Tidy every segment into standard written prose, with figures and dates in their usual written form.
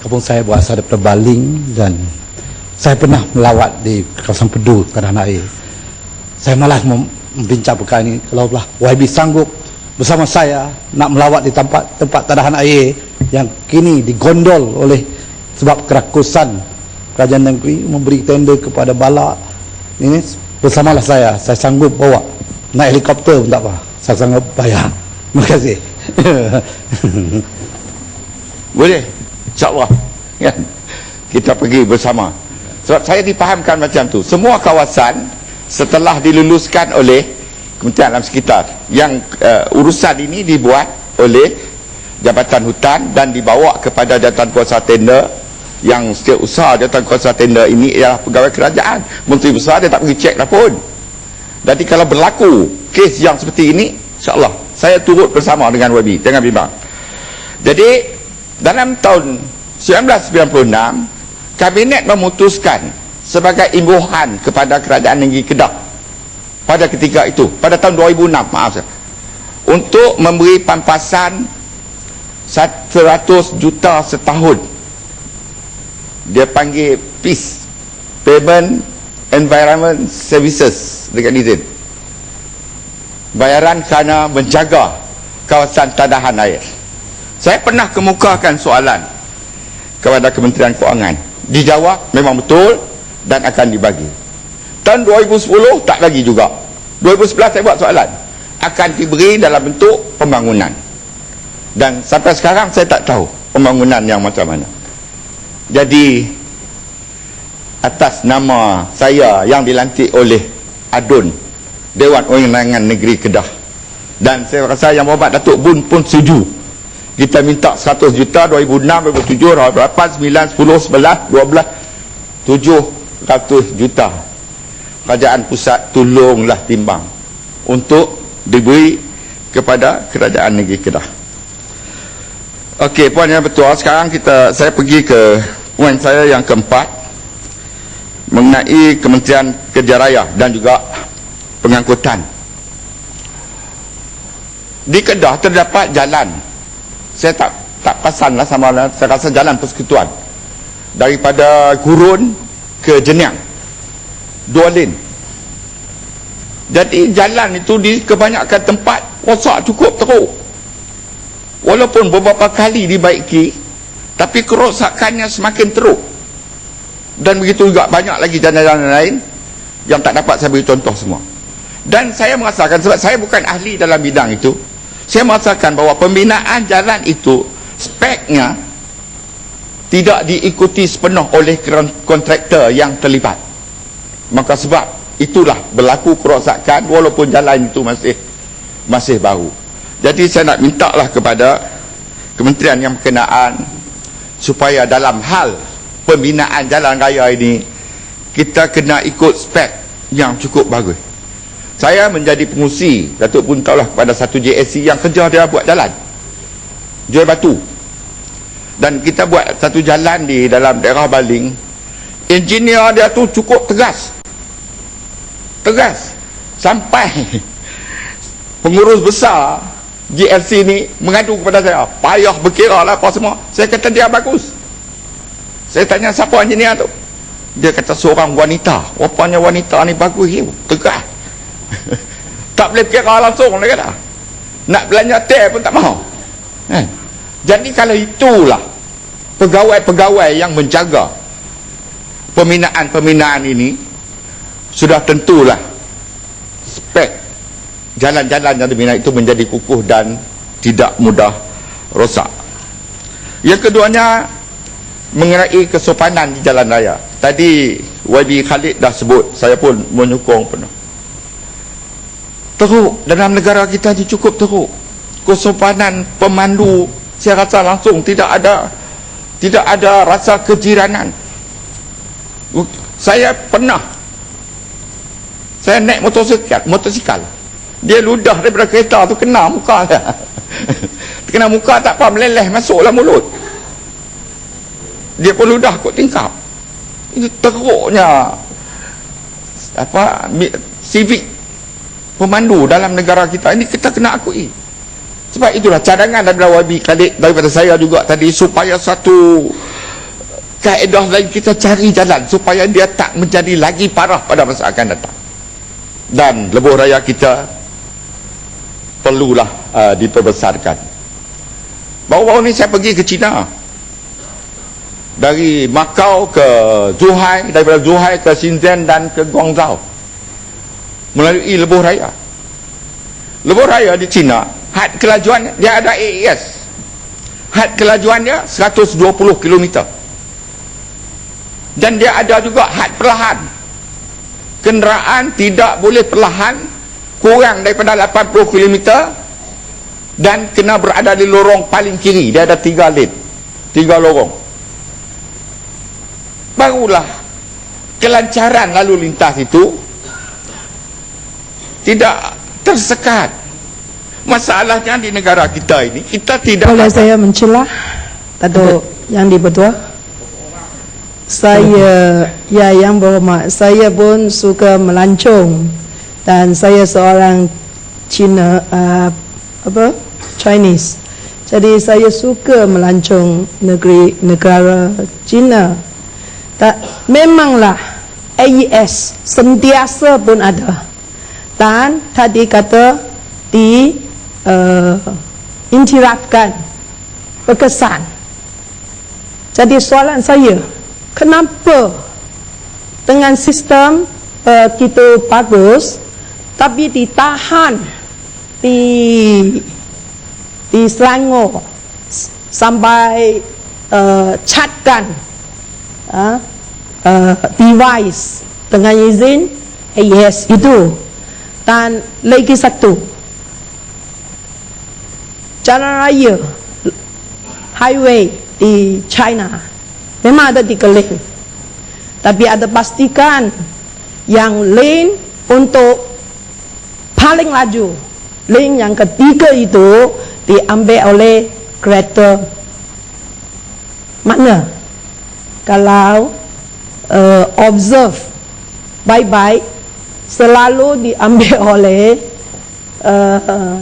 Kampung saya berasal daripada Baling dan saya pernah melawat di kawasan Pedu, Tanah Air. Saya malah membincang perkara ini. Kalaulah YB sanggup bersama saya nak melawat di tempat Tanah Air yang kini digondol oleh sebab kerakusan kerajaan negeri memberi tender kepada Balak ini, bersamalah saya sanggup bawa naik helikopter pun tak apa, saya sanggup bayar. Terima kasih. Boleh, insyaAllah kan? Kita pergi bersama. Sebab saya dipahamkan macam tu, semua kawasan setelah diluluskan oleh Kementerian Alam Sekitar, yang urusan ini dibuat oleh Jabatan Hutan dan dibawa kepada Jabatan Kuasa Tender, yang setiausaha Jabatan Kuasa Tender ini ialah pegawai kerajaan. Menteri Besar dia tak pergi cek dah pun. Jadi kalau berlaku kes yang seperti ini, insyaAllah saya turut bersama dengan YB, jangan bimbang. Jadi dalam tahun 1996 Kabinet memutuskan sebagai imbuhan kepada Kerajaan Negeri Kedah pada ketika itu, pada tahun 2006, maaf saya, untuk memberi pampasan 100 juta setahun. Dia panggil PEACE, Payment Environment Services dekat izin, bayaran kerana menjaga kawasan tadahan air. Saya pernah kemukakan soalan kepada Kementerian Kewangan, dijawab memang betul dan akan dibagi. Tahun 2010 tak bagi juga. 2011 saya buat soalan, akan diberi dalam bentuk pembangunan, dan sampai sekarang saya tak tahu pembangunan yang macam mana. Jadi atas nama saya yang dilantik oleh ADUN, Dewan Undangan Negeri Kedah, dan saya rasa Yang Berhormat Datuk Bun pun setuju, kita minta 100 juta 2006, 2007, 2008, 9, 10, 11, 12, 700 juta. Kerajaan pusat tolonglah timbang untuk diberi kepada Kerajaan Negeri Kedah. Okey, puan yang betul. Sekarang saya pergi ke poin saya yang keempat, mengenai Kementerian Kerja Raya dan juga pengangkutan. Di Kedah terdapat jalan, saya tak pasan lah sama lah, saya rasa jalan persekutuan daripada Gurun ke Jeniang, 2 lane. Jadi jalan itu di kebanyakan tempat rosak cukup teruk, walaupun beberapa kali dibaiki, tapi kerosakannya semakin teruk. Dan begitu juga banyak lagi jalan-jalan lain yang tak dapat saya beri contoh semua. Dan saya merasakan, sebab saya bukan ahli dalam bidang itu, saya merasakan bahawa pembinaan jalan itu speknya tidak diikuti sepenuh oleh kontraktor yang terlibat. Maka sebab itulah berlaku kerosakan walaupun jalan itu masih baru. Jadi saya nak minta lah kepada kementerian yang berkenaan supaya dalam hal pembinaan jalan raya ini kita kena ikut spek yang cukup bagus. Saya menjadi pengurusi, Datuk pun tahulah, kepada satu JSC yang kerja dia buat jalan, jual batu. Dan kita buat satu jalan di dalam daerah Baling, engineer dia tu cukup tegas sampai pengurus besar GLC ni mengadu kepada saya, payah berkira lah apa semua. Saya kata dia bagus. Saya tanya siapa engineer tu, dia kata seorang wanita. Rupanya wanita ni bagus, tegas. Tak boleh berkira langsung, dia kata. Nak belanja teh pun tak mahu. Jadi kalau itulah pegawai-pegawai yang menjaga pembinaan ini, sudah tentulah spek jalan-jalan yang dibina itu menjadi kukuh dan tidak mudah rosak. Yang keduanya mengenai kesopanan di jalan raya. Tadi YB Khalid dah sebut, saya pun menyokong penuh. Teruk dalam negara kita ini, cukup teruk. Kesopanan pemandu saya rasa langsung tidak ada rasa kejiranan. Saya naik motosikal, dia ludah daripada kereta tu kena muka dia. Kena muka tak apa, meleleh masuklah mulut. Dia pun ludah kot tingkap. Ini teruknya civic pemandu dalam negara kita ini, kita kena akui. Sebab itulah cadangan daripada YB Khalid, daripada saya juga tadi, supaya satu kaedah lain, kita cari jalan supaya dia tak menjadi lagi parah pada masa akan datang. Dan lebuh raya kita perlulah diperbesarkan. Baru-baru ni saya pergi ke China, dari Macau ke Zhuhai, daripada Zhuhai ke Shenzhen dan ke Guangzhou, melalui lebuh raya. Lebuh raya di China, had kelajuan dia ada AES, had kelajuan dia 120 km, dan dia ada juga had perlahan. Kenderaan tidak boleh perlahan kurang daripada 80 km dan kena berada di lorong paling kiri. Dia ada 3 lane, 3 lorong. Barulah kelancaran lalu lintas itu tidak tersekat. Masalahnya di negara kita ini, kita tidak. Boleh saya mencelah Datuk Yang di-Pertua? Saya, ya Yang Berhormat, saya pun suka melancong, dan saya seorang Chinese. Jadi saya suka melancong negara China. Memanglah AES sentiasa pun ada, dan tadi kata intiratkan berkesan. Jadi soalan saya, kenapa dengan sistem kita bagus tapi ditahan di Selangor sampai catkan device dengan izin AES itu. Dan lagi satu, jalan raya highway di China memang ada 3 lane, tapi ada pastikan yang lane untuk paling laju, lane yang ketiga itu diambil oleh kereta mana. Kalau observe baik-baik, selalu diambil oleh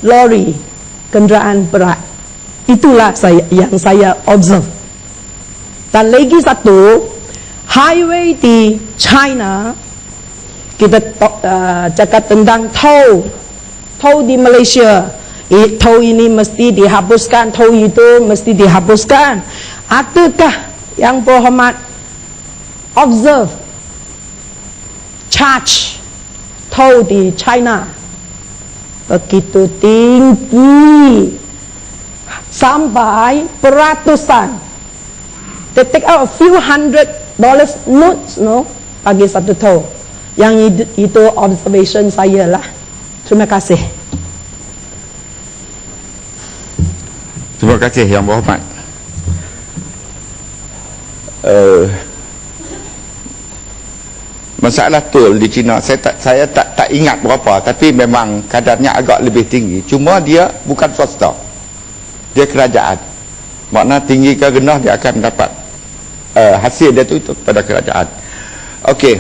lori, kenderaan berat. Itulah yang saya observe. Dan lagi satu, highway di China, kita cakap tentang tol di Malaysia, tol ini mesti dihapuskan, tol itu mesti dihapuskan. Adakah Yang Berhormat observe charge tol di China begitu tinggi sampai beratusan? They take out a few $100 notes, no, bagi satu tol. Yang itu observation saya lah. Terima kasih. Terima kasih Yang Berhormat. Masalah tol di China, saya tak ingat berapa, tapi memang kadarnya agak lebih tinggi. Cuma dia bukan swasta, dia kerajaan. Makna tinggi ke rendah, dia akan mendapat hasil dia itu kepada kerajaan. Okey,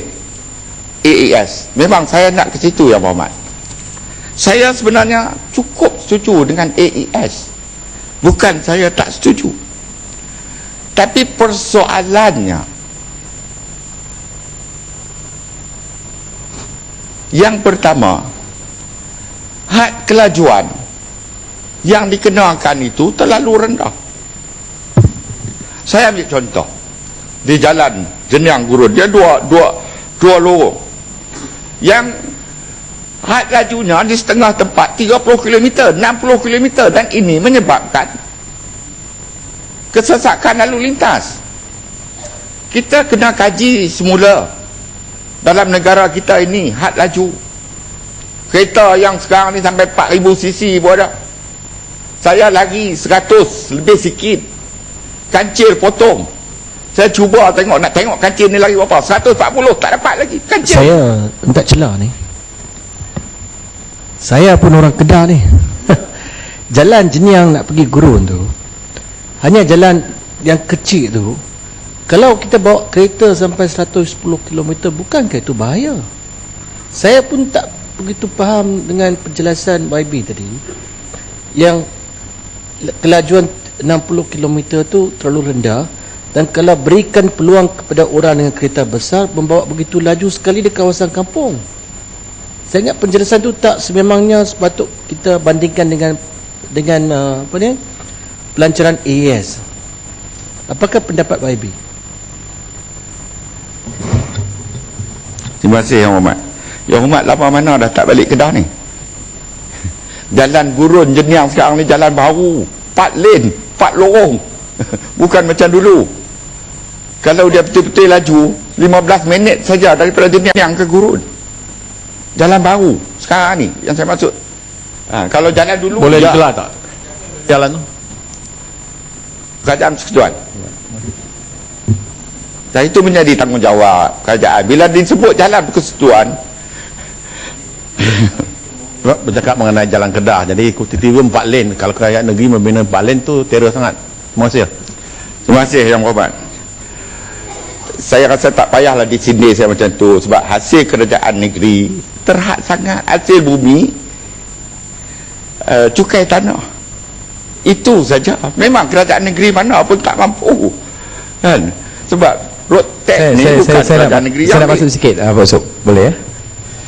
AES, memang saya nak ke situ Yang Berhormat. Saya sebenarnya cukup setuju dengan AES, bukan saya tak setuju. Tapi persoalannya, yang pertama, had kelajuan yang dikenakan itu terlalu rendah. Saya ambil contoh di jalan Jenyang Gurun, dia dua lorong, yang had lajunya di setengah tempat 30 km, 60 km, dan ini menyebabkan kesesakan lalu lintas. Kita kena kaji semula dalam negara kita ini had laju. Kereta yang sekarang ni sampai 4000 cc pun ada. Saya lagi 100 lebih sikit, kancil potong. Saya cuba nak tengok kancil ni lagi berapa, 140, tak dapat lagi kancil. Saya tak celah ni, saya pun orang Kedah ni. Jalan Jenyang nak pergi Gurun tu, hanya jalan yang kecil tu, kalau kita bawa kereta sampai 110 km, bukankah itu bahaya? Saya pun tak begitu faham dengan penjelasan YB tadi, yang kelajuan 60 km tu terlalu rendah, dan kalau berikan peluang kepada orang dengan kereta besar membawa begitu laju sekali di kawasan kampung. Saya ingat penjelasan tu tak sememangnya sepatut kita bandingkan dengan apa ni, pelancaran AES. Apakah pendapat YB? Terima kasih Yang Hormat. Yang Hormat lama mana dah tak balik Kedah ni? Jalan Gurun Jeniang sekarang ni jalan baru, 4 lane, 4 lorong. Bukan macam dulu. Kalau dia betul-betul laju 15 minit saja daripada Jeniang ke Gurun. Jalan baru sekarang ni yang saya maksud. Kalau jalan dulu boleh digelar tak jalan tu? Kerajaan Persekutuan. Dan itu menjadi tanggungjawab kerajaan. Bila disebut jalan persekutuan, bercakap mengenai jalan Kedah, jadi tiba-tiba 4 lane. Kalau kerajaan negeri membina 4 lane tu terror sangat. Terima kasih. terima kasih Yang Hormat. Saya rasa tak payahlah disindir saya macam tu, sebab hasil kerajaan negeri terhad sangat. Hasil bumi, cukai tanah, itu saja. Memang kerajaan negeri mana pun tak mampu kan, sebab road tax ni bukan kerajaan negeri. Saya nak masuk sikit Pak Sob, boleh ya?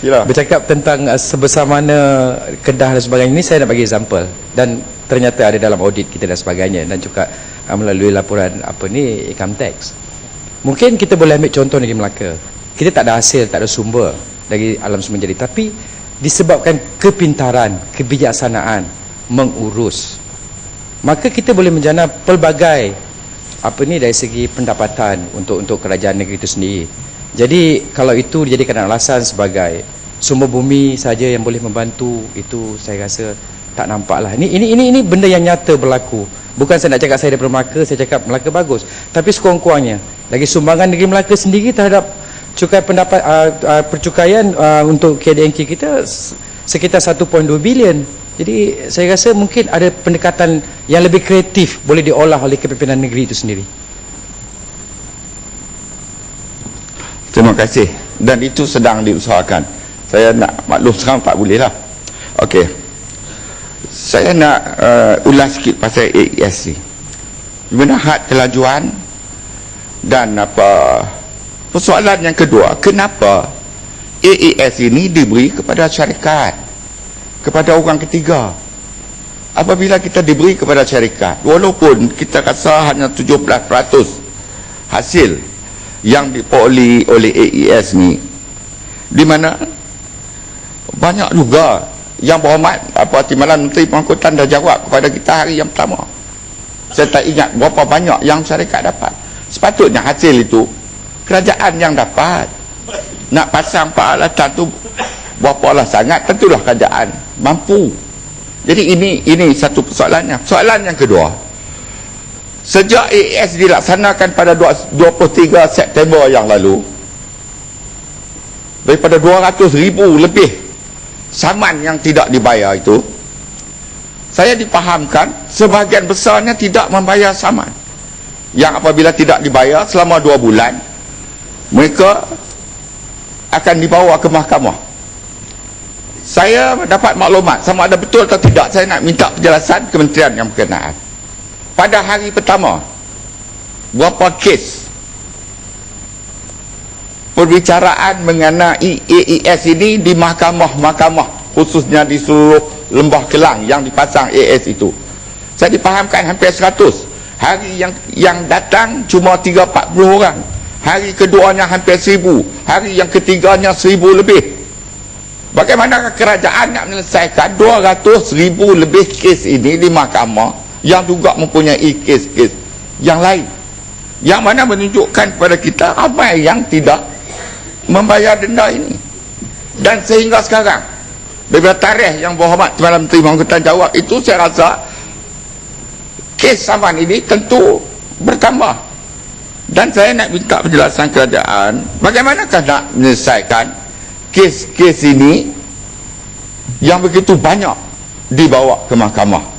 Sila. Bercakap tentang sebesar mana Kedah dan sebagainya ni, saya nak bagi example, dan ternyata ada dalam audit kita dan sebagainya, dan juga melalui laporan apa ni, income tax. Mungkin kita boleh ambil contoh negeri Melaka. Kita tak ada hasil, tak ada sumber dari alam semua jadi, tapi disebabkan kepintaran, kebijaksanaan mengurus, maka kita boleh menjana pelbagai apa ni dari segi pendapatan untuk kerajaan negeri itu sendiri. Jadi kalau itu dijadikan alasan sebagai sumber bumi saja yang boleh membantu, itu saya rasa tak nampak lah. Ini benda yang nyata berlaku. Bukan saya nak cakap saya daripada Melaka, saya cakap Melaka bagus, tapi sekurang-kurangnya lagi sumbangan negeri Melaka sendiri terhadap cukai pendapat percukaian untuk KDNK kita sekitar 1.2 bilion. Jadi saya rasa mungkin ada pendekatan yang lebih kreatif boleh diolah oleh kepimpinan negeri itu sendiri. Terima kasih. Dan itu sedang diusahakan. Saya nak maklum sekarang tak boleh lah. Okey. Saya nak ulas sikit pasal AES ni. Di mana had kelajuan dan apa persoalan yang kedua, kenapa AES ini diberi kepada syarikat, kepada orang ketiga? Apabila kita diberi kepada syarikat, walaupun kita rasa hanya 17% hasil yang diperoleh oleh AES ni, di mana banyak juga yang berhormat Timbalan Menteri Pengangkutan dah jawab kepada kita hari yang pertama. Saya tak ingat berapa banyak yang syarikat dapat. Sepatutnya hasil itu kerajaan yang dapat. Nak pasang peralatan tu berapa lah sangat, tentulah kerajaan mampu. Jadi ini satu persoalannya. Soalan yang kedua, sejak AES dilaksanakan pada 23 September yang lalu, daripada 200,000 lebih saman yang tidak dibayar itu, saya dipahamkan sebahagian besarnya tidak membayar saman, yang apabila tidak dibayar selama 2 bulan mereka akan dibawa ke mahkamah. Saya dapat maklumat, sama ada betul atau tidak, saya nak minta penjelasan kementerian yang berkenaan. Pada hari pertama, berapa kes perbicaraan mengenai AES ini di mahkamah-mahkamah, khususnya di seluruh Lembah Kelang yang dipasang AES itu? Saya dipahamkan hampir 100. Hari yang datang cuma 30-40 orang. Hari keduanya hampir 1,000. Hari yang ketiganya 1,000 lebih. Bagaimana kerajaan nak menyelesaikan 200,000 lebih kes ini di mahkamah yang juga mempunyai kes-kes yang lain, yang mana menunjukkan kepada kita ramai yang tidak membayar denda ini. Dan sehingga sekarang, daripada tarikh yang berhormat Timbalan Menteri Pengangkutan jawab itu, saya rasa kes saman ini tentu bertambah. Dan saya nak minta penjelasan kerajaan, bagaimanakah nak menyelesaikan kes-kes ini yang begitu banyak dibawa ke mahkamah.